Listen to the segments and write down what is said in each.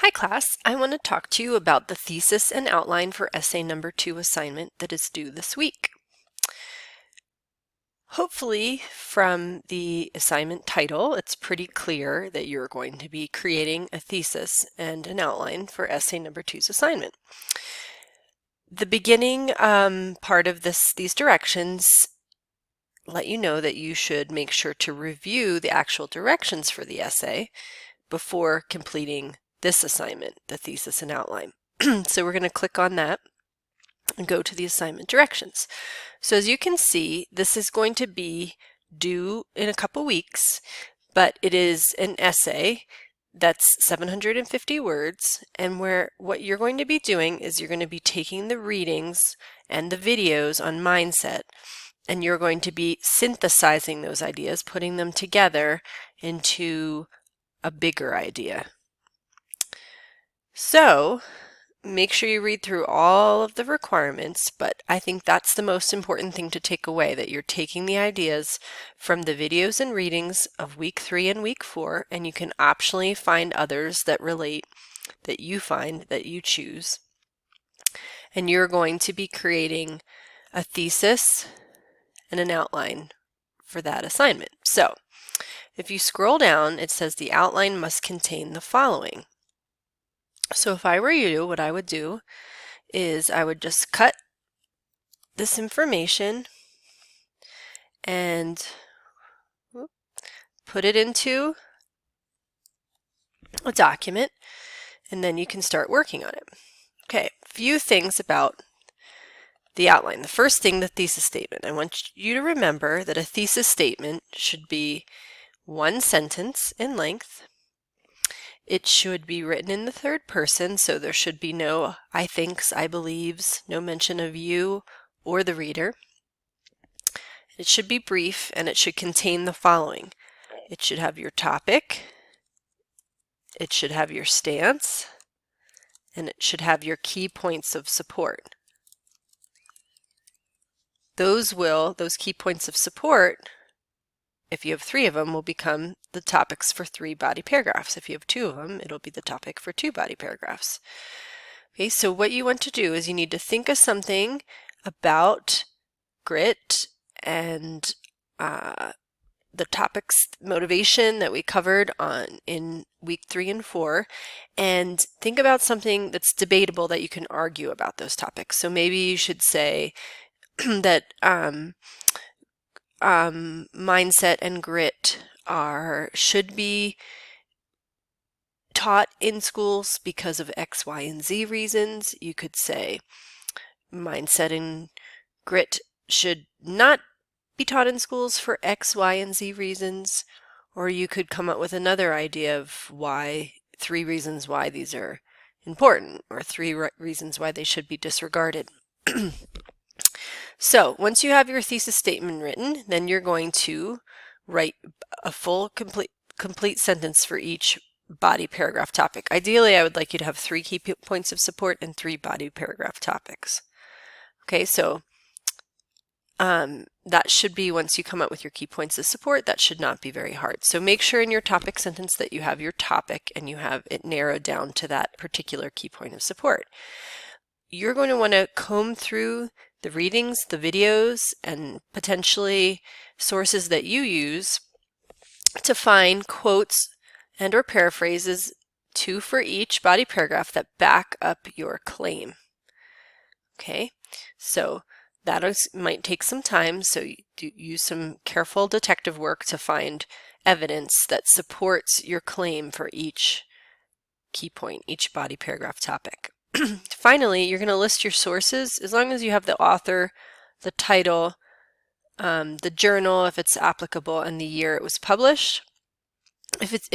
Hi class, I want to talk to you about the thesis and outline for essay number 2 assignment that is due this week. Hopefully from the assignment title, it's pretty clear that you're going to be creating a thesis and an outline for essay number 2's assignment. The beginning part of these directions let you know that you should make sure to review the actual directions for the essay before completing this assignment, the thesis and outline. So we're going to click on that and go to the assignment directions. So as you can see, this is going to be due in a couple weeks, but it is an essay that's 750 words, and what you're going to be doing is you're going to be taking the readings and the videos on mindset, and you're going to be synthesizing those ideas, putting them together into a bigger idea. So make sure you read through all of the requirements, but I think that's the most important thing to take away, that you're taking the ideas from the videos and readings of week 3 and week 4, and you can optionally find others that relate, that you find, that you choose. And you're going to be creating a thesis and an outline for that assignment. So if you scroll down, it says the outline must contain the following. So if I were you, what I would do is I would just cut this information and put it into a document, and then you can start working on it. Okay, a few things about the outline. The first thing, the thesis statement. I want you to remember that a thesis statement should be one sentence in length. It should be written in the third person, so there should be no I thinks, I believes, no mention of you or the reader. It should be brief, and it should contain the following. It should have your topic, it should have your stance, and it should have your key points of support. Those key points of support, if you have 3 of them, will become the topics for 3 body paragraphs. If you have 2 of them, it'll be the topic for 2 body paragraphs. Okay, so what you want to do is you need to think of something about grit and the topics motivation that we covered in week 3 and 4, and think about something that's debatable that you can argue about those topics. So maybe you should say that mindset and grit should be taught in schools because of X, Y, and Z reasons. You could say mindset and grit should not be taught in schools for X, Y, and Z reasons. Or you could come up with another idea of 3 reasons why these are important, or 3 reasons why they should be disregarded. So once you have your thesis statement written, then you're going to write a full complete sentence for each body paragraph topic. Ideally, I would like you to have 3 key points of support and 3 body paragraph topics. Okay, so that should be, once you come up with your key points of support, that should not be very hard. So make sure in your topic sentence that you have your topic and you have it narrowed down to that particular key point of support. You're going to want to comb through the readings, the videos, and potentially sources that you use to find quotes and or paraphrases, 2 for each body paragraph, that back up your claim. Okay, so that might take some time, so you use some careful detective work to find evidence that supports your claim for each key point, each body paragraph topic. Finally, you're going to list your sources, as long as you have the author, the title, the journal if it's applicable, and the year it was published. If it's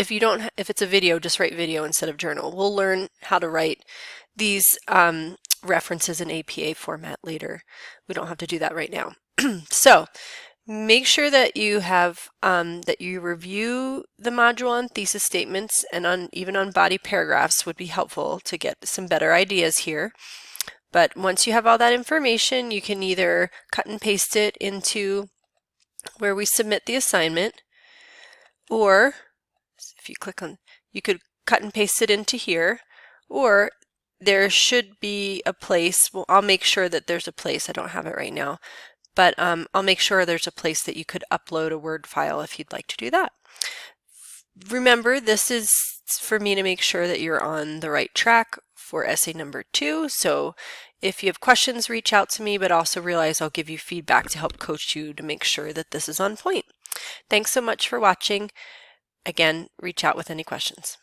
a video, just write video instead of journal. We'll learn how to write these references in APA format later. We don't have to do that right now. So make sure that you have that you review the module on thesis statements, and even on body paragraphs would be helpful to get some better ideas here. But once you have all that information, you can either cut and paste it into where we submit the assignment, or if you click on, you could cut and paste it into here, Or there should be a place, well, I'll make sure that there's a place, I don't have it right now, but I'll make sure there's a place that you could upload a Word file if you'd like to do that. Remember, this is for me to make sure that you're on the right track for essay number 2. So if you have questions, reach out to me, but also realize I'll give you feedback to help coach you to make sure that this is on point. Thanks so much for watching. Again, reach out with any questions.